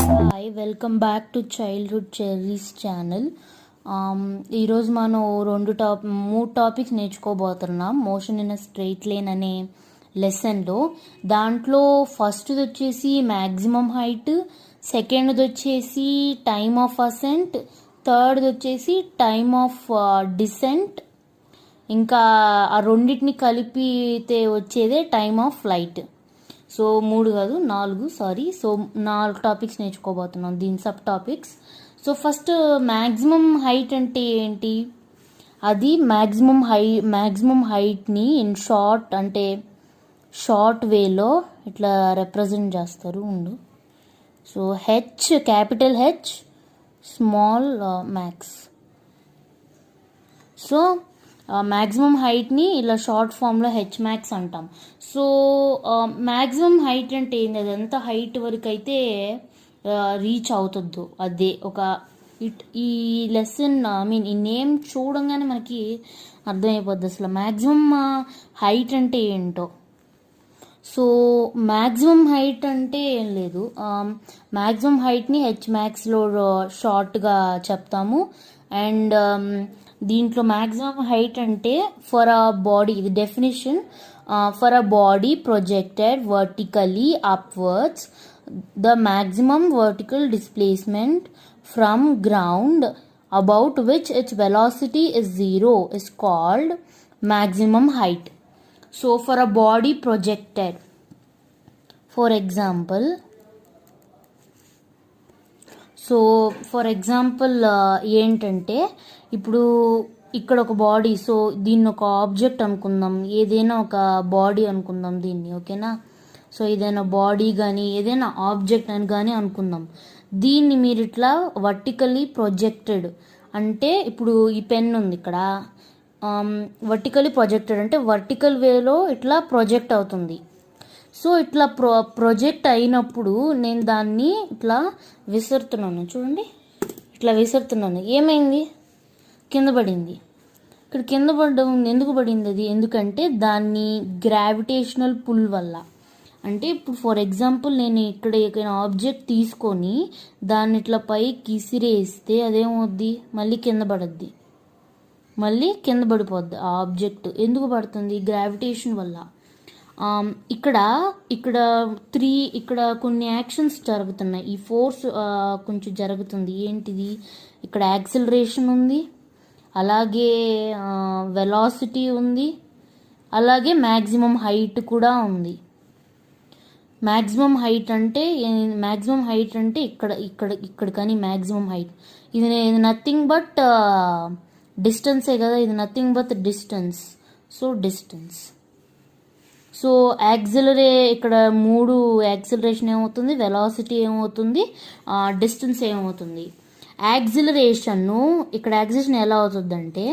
Hi, welcome back to childhood cherries channel. ఈరోజు మనం మూడు టాపిక్స్ నేర్చుకోబోతున్నాం motion in a straight line అనే లెసన్లో. దాంట్లో ఫస్ట్ది వచ్చేసి మ్యాక్సిమం హైట్, సెకండ్ది వచ్చేసి టైమ్ ఆఫ్ అసెంట్, థర్డ్ది వచ్చేసి టైమ్ ఆఫ్ డిసెంట్, ఇంకా ఆ రెండింటిని కలిపితే వచ్చేదే టైమ్ ఆఫ్ ఫ్లైట్. సో 3 కాదు 4 సారీ. సో 4 టాపిక్స్ నేర్చుకోబోతున్నాం, దీని sub topics. So first maximum height అంటే ఏంటి? అది మ్యాక్సిమం హైట్ని ఇన్ షార్ట్ అంటే షార్ట్ వేలో ఇట్లా రిప్రజెంట్ చేస్తారు. So H, capital H, small max. So maximum హైట్ని ఇలా షార్ట్ ఫామ్లో హెచ్ మ్యాక్స్ అంటాం. సో మ్యాక్సిమం హైట్ అంటే ఏంది? అది ఎంత హైట్ వరకు అయితే రీచ్ అవుతుందో అదే ఈ లెసన్ ఈ నేమ్ చూడంగానే మనకి అర్థమైపోద్ది అసలు మ్యాక్సిమం హైట్ అంటే ఏంటో. సో మ్యాక్సిమం హైట్ అంటే ఏం లేదు, మ్యాక్సిమం హైట్ని హెచ్ మ్యాక్స్లో షార్ట్గా చెప్తాము. అండ్ దీంట్లో మ్యాక్సిమం హైట్ అంటే ఫర్ అ బాడీ, ఇది definition, for a body projected vertically upwards the maximum vertical displacement from ground about which it's velocity is 0 is called maximum height. So for a body projected, for example, ఏంటంటే ఇప్పుడు ఇక్కడ ఒక body, so దీన్ని ఒక object అనుకుందాం, ఏదైనా ఒక body అనుకుందాం దీన్ని, ఓకేనా? సో ఏదైనా బాడీ కానీ ఏదైనా ఆబ్జెక్ట్ అని కానీ అనుకుందాం. దీన్ని మీరు ఇట్లా వర్టికల్లీ ప్రొజెక్టెడ్ అంటే, ఇప్పుడు ఈ పెన్ ఉంది ఇక్కడ, వర్టికల్లీ ప్రొజెక్టెడ్ అంటే వర్టికల్ వేలో ఇట్లా ప్రొజెక్ట్ అవుతుంది. సో ఇట్లా ప్రొజెక్ట్ అయినప్పుడు నేను దాన్ని ఇట్లా విసురుతున్నాను, చూడండి, ఇట్లా విసురుతున్నాను. ఏమైంది? కింద పడింది. ఇక్కడ కింద పడడం ఎందుకు పడింది? అది ఎందుకంటే దాన్ని గ్రావిటేషనల్ పుల్ వల్ల. అంటే ఇప్పుడు ఫర్ ఎగ్జాంపుల్ నేను ఇక్కడ ఏదైనా ఆబ్జెక్ట్ తీసుకొని దాన్ని ఇట్లా పైకి ఇసిరేస్తే అదేమవుద్ది? మళ్ళీ కింద పడద్ది, మళ్ళీ కింద పడిపోద్ది ఆ ఆబ్జెక్ట్. ఎందుకు పడుతుంది? గ్రావిటేషన్ వల్ల. ఇక్కడ కొన్ని యాక్షన్స్ జరుగుతున్నాయి, ఈ ఫోర్స్ కొంచెం జరుగుతుంది. ఏంటిది? ఇక్కడ యాక్సిలరేషన్ ఉంది, అలాగే వెలాసిటీ ఉంది, అలాగే మ్యాక్సిమం హైట్ కూడా ఉంది. మ్యాక్సిమం హైట్ అంటే ఇక్కడ కానీ మ్యాక్సిమం హైట్ ఇది నథింగ్ బట్ డిస్టెన్సే కదా, ఇది nothing but distance. So distance. So ఇక్కడ 3 యాక్సిలరేషన్ ఏమవుతుంది, వెలాసిటీ ఏమవుతుంది, డిస్టెన్స్ ఏమవుతుంది. ఇక్కడ యాక్సిలరేషన్ ఎలా అవుతుందంటే,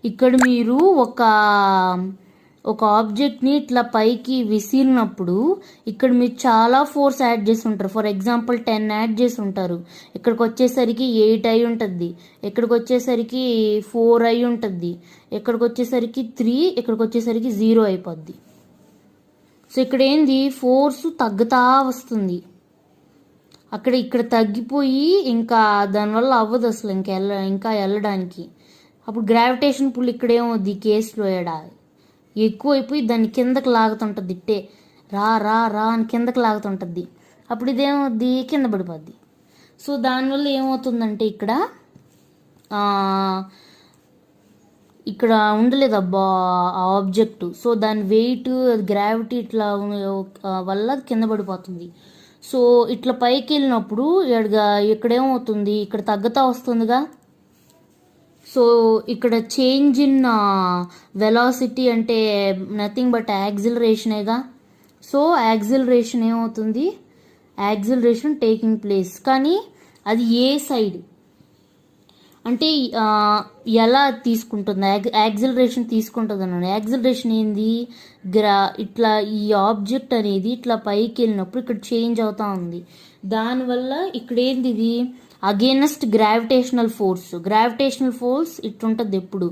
ఇక్కడ మీరు ఒక ఆబ్జెక్ట్ని ఇట్లా పైకి విసిరినప్పుడు ఇక్కడ మీరు చాలా ఫోర్స్ యాడ్ చేసి ఉంటారు. ఫర్ ఎగ్జాంపుల్ 10 యాడ్ చేసి ఉంటారు. ఇక్కడికి వచ్చేసరికి 8 అయి ఉంటుంది, ఇక్కడికి వచ్చేసరికి 4 అయి ఉంటుంది, ఇక్కడికి వచ్చేసరికి 3, ఇక్కడికి వచ్చేసరికి 0 అయిపోద్ది. సో ఇక్కడ ఏంది? ఫోర్స్ తగ్గుతా వస్తుంది. ఇక్కడ తగ్గిపోయి ఇంకా దానివల్ల అవ్వదు అసలు ఇంకా వెళ్ళడానికి. అప్పుడు గ్రావిటేషన్ పుల్ ఇక్కడ ఏమవుద్ది? కేసులో ఎక్కువైపోయి దాన్ని కిందకి లాగుతుంటుంది, ఇట్టే రా రా రా అని కిందకి లాగుతుంటుంది. అప్పుడు ఇదేమవుద్ది? కింద పడిపోద్ది. సో దానివల్ల ఏమవుతుందంటే ఇక్కడ ఉండలేదు అబ్బా ఆ ఆబ్జెక్టు. సో దాని వెయిట్, గ్రావిటీ ఇట్లా వల్ల కింద పడిపోతుంది. సో ఇట్లా పైకి వెళ్ళినప్పుడు ఇక్కడేమవుతుంది? ఇక్కడ తగ్గుతా వస్తుందిగా. సో ఇక్కడ చేంజ్ ఇన్ వెలాసిటీ అంటే నథింగ్ బట్ యాక్సిలరేషనేగా. సో యాక్సిలరేషన్ ఏమవుతుంది? Acceleration taking place. కానీ అది ఏ సైడ్ అంటే ఎలా తీసుకుంటుంది? యాక్సిలరేషన్ తీసుకుంటుంది అన్నాడు. యాక్సిలరేషన్ ఏంది? ఇట్లా ఈ ఆబ్జెక్ట్ అనేది ఇట్లా పైకి వెళ్ళినప్పుడు ఇక్కడ చేంజ్ అవుతా ఉంది. దానివల్ల ఇక్కడ ఏంది? ఇది అగేనెస్ట్ గ్రావిటేషనల్ ఫోర్స్ ఇట్టుంటుంది ఎప్పుడు,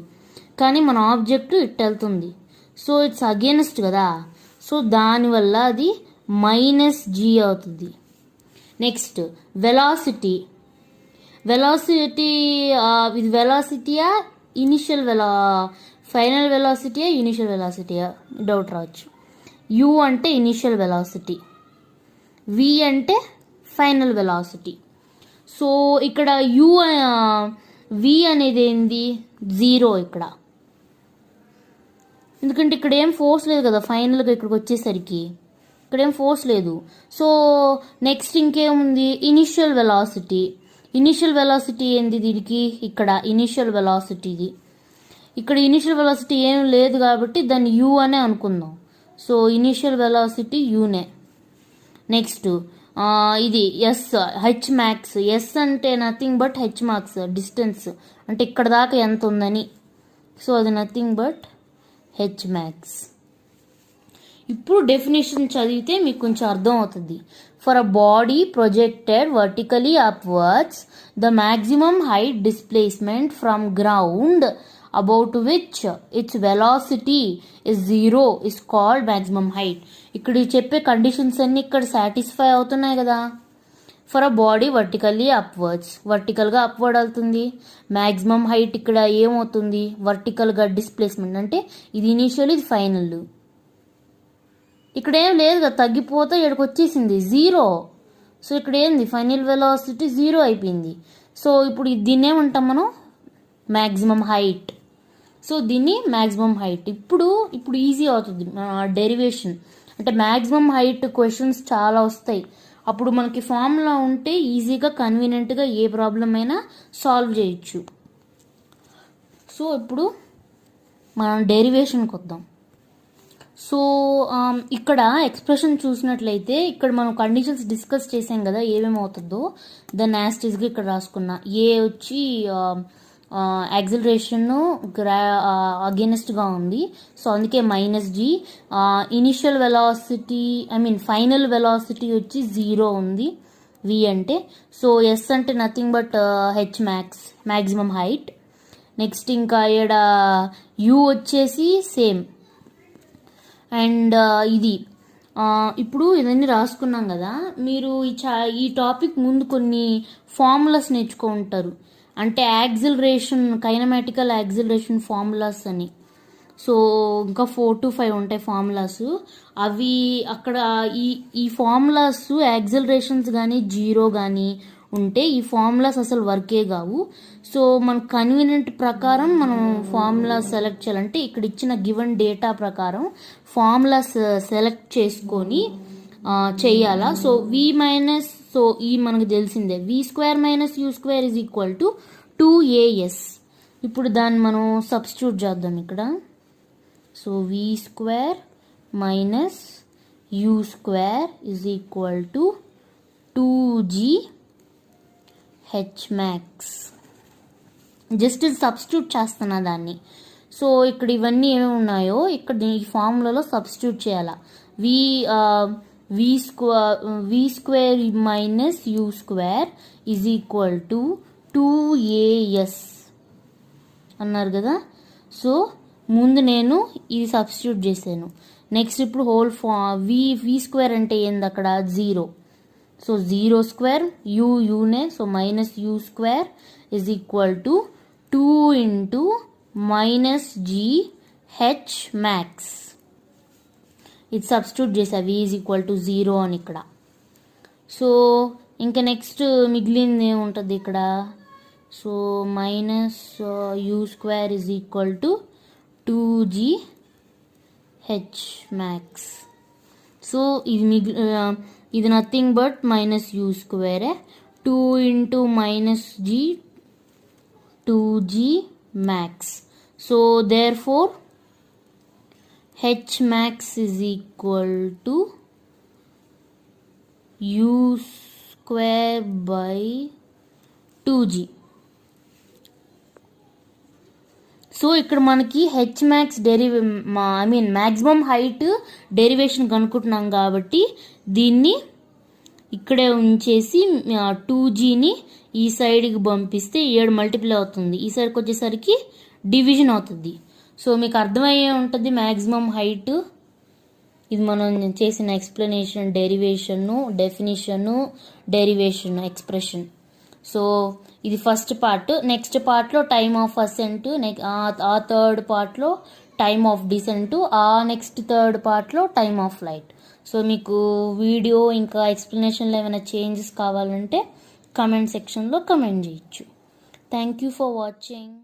కానీ మన ఆబ్జెక్ట్ ఇట్ వెళ్తుంది. సో ఇట్స్ అగేనెస్ట్ కదా. సో దానివల్ల అది -g అవుతుంది. Next velocity. ఇది వెలాసిటీయా ఇనిషియల్ ఫైనల్ వెలాసిటీయా ఇనిషియల్ వెలాసిటీయా డౌట్ రావచ్చు. యు అంటే ఇనిషియల్ వెలాసిటీ, వి అంటే ఫైనల్ వెలాసిటీ. సో ఇక్కడ వి అనేది ఏంది, 0 ఇక్కడ, ఎందుకంటే ఇక్కడ ఏం ఫోర్స్ లేదు కదా ఫైనల్గా ఇక్కడికి వచ్చేసరికి, ఇక్కడ ఏం ఫోర్స్ లేదు. సో నెక్స్ట్ ఇంకేముంది, ఇనిషియల్ వెలాసిటీ ఏంది దీనికి, ఇక్కడ ఇనిషియల్ వెలాసిటీది, ఇక్కడ ఇనిషియల్ వెలాసిటీ ఏం లేదు కాబట్టి దాన్ని యూ అనే అనుకుందాం. సో ఇనిషియల్ వెలాసిటీ యూనే. నెక్స్ట్ ఇది హెచ్ మ్యాక్స్. ఎస్ అంటే nothing but H max, distance అంటే ఇక్కడ దాకా ఎంత ఉందని. సో అది నథింగ్ బట్ హెచ్ మ్యాక్స్. ఇప్పుడు డెఫినేషన్ చదివితే మీకు కొంచెం అర్థం అవుతుంది. For a body projected vertically upwards the maximum height displacement from ground about which its velocity is 0 is called maximum height. ఇక్కడ చెప్పే కండిషన్స్ అన్ని ఇక్కడ సాటిస్ఫై అవుతున్నాయి కదా. For a body vertically upwards, వర్టికల్గా అప్వర్డ్ అవుతుంది. మ్యాక్సిమం హైట్ ఇక్కడ ఏమవుతుంది, వర్టికల్గా డిస్ప్లేస్మెంట్, అంటే ఇది ఇనీషియల్ ఇది ఫైనల్. ఇక్కడ ఏం లేదు కదా, తగ్గిపోతే ఇక్కడికి వచ్చేసింది 0. సో ఇక్కడ ఏంది ఫైనల్ వెలాసిటీ 0 అయిపోయింది. సో ఇప్పుడు దీన్ని ఏమంటాం మనం, మ్యాక్సిమం హైట్. సో దీన్ని మ్యాక్సిమం హైట్. ఇప్పుడు ఈజీ అవుతుంది డెరివేషన్, అంటే మ్యాక్సిమం హైట్ క్వశ్చన్స్ చాలా వస్తాయి. అప్పుడు మనకి ఫార్ములా ఉంటే ఈజీగా కన్వీనియంట్గా ఏ ప్రాబ్లం అయినా సాల్వ్ చేయొచ్చు. సో ఇప్పుడు మనం డెరివేషన్కి వద్దాం. సో ఇక్కడ ఎక్స్ప్రెషన్ చూసినట్లయితే ఇక్కడ మనం కండిషన్స్ డిస్కస్ చేసాం కదా ఏమేమి అవుతుందో, దాన్ని యాస్టిస్గా ఇక్కడ రాసుకున్నా. ఏ వచ్చి యాక్సిలరేషన్ అగేనెస్ట్గా ఉంది, సో అందుకే -g. Initial velocity final velocity వచ్చి 0 ఉంది v అంటే. సో ఎస్ అంటే nothing but H max, maximum height. Next ఇంకా ఇక్కడ యూ వచ్చేసి సేమ్. అండ్ ఇది ఇప్పుడు ఇవన్నీ రాసుకున్నాం కదా. మీరు ఈ టాపిక్ ముందు కొన్ని ఫార్ములాస్ నేర్చుకో ఉంటారు, అంటే యాక్సిలరేషన్, కైనమాటికల్ యాక్సిలరేషన్ ఫార్ములాస్ అని. సో ఇంకా 4 to 5 ఉంటాయి ఫార్ములాస్. అవి అక్కడ ఈ ఫార్ములాస్ యాక్సిలరేషన్స్ కానీ 0 కానీ ఉంటే ఈ ఫార్ములాస్ అసలు వర్కే కావు. సో మన కన్వీనియంట్ ప్రకారం మనం ఫార్ములాస్ సెలెక్ట్ చేయాలంటే ఇక్కడ ఇచ్చిన గివెన్ డేటా ప్రకారం ఫార్ములాస్ సెలెక్ట్ చేసుకొని చెయ్యాలా. సో సో ఈ మనకు తెలిసిందే v² - u² is equal to 2as. ఇప్పుడు దాన్ని మనం సబ్స్టిట్యూట్ చేద్దాం ఇక్కడ. So v² - u² is equal to 2g h max. Just substitute చేస్తున్నా దాన్ని. సో ఇక్కడ ఇవన్నీ ఏమేమి ఉన్నాయో ఇక్కడ ఈ ఫార్ములాలో సబ్స్టిట్యూట్ చేయాలా. v² - u² is equal to 2as అన్నారు కదా. సో ముందు నేను ఇది సబ్స్టిట్యూట్ చేశాను. నెక్స్ట్ ఇప్పుడు హోల్ v² అంటే ఏంది అక్కడ 0. సో 0² యూనే, so -u² is equal to 2 into -g h max. ఇది సబ్స్టిట్యూట్ చేసా v is equal to 0 అని ఇక్కడ. సో ఇంకా నెక్స్ట్ మిగిలింది ఏముంటుంది ఇక్కడ. So -u² is equal to 2g h max. So ఇది nothing but -u², 2 into -g 2g max. So therefore h max is equal to u² by 2g. So ఇక్కడ మనకి H max maximum height derivation కనుక్కుంటున్నాం కాబట్టి దీన్ని ఇక్కడే ఉంచేసి 2gని ఈ సైడ్కి పంపిస్తే 7 మల్టిప్లై అవుతుంది, ఈ సైడ్కి వచ్చేసరికి డివిజన్ అవుతుంది. సో మీకు అర్థమయ్యే ఉంటుంది మ్యాక్సిమం హైట్ ఇది మనం చేసిన explanation, derivation, definition, derivation, expression. So ఇది ఫస్ట్ పార్ట్. నెక్స్ట్ పార్ట్లో టైమ్ ఆఫ్ అసెంట్, ఆ థర్డ్ పార్ట్లో టైమ్ ఆఫ్ డిసెంట్, ఆ నెక్స్ట్ థర్డ్ పార్ట్లో టైమ్ ఆఫ్ ఫ్లైట్. సో మీకు వీడియో ఇంకా ఎక్స్ప్లెనేషన్లో ఏమైనా చేంజెస్ కావాలంటే కమెంట్ సెక్షన్లో కమెంట్ చేయొచ్చు. Thank you for watching.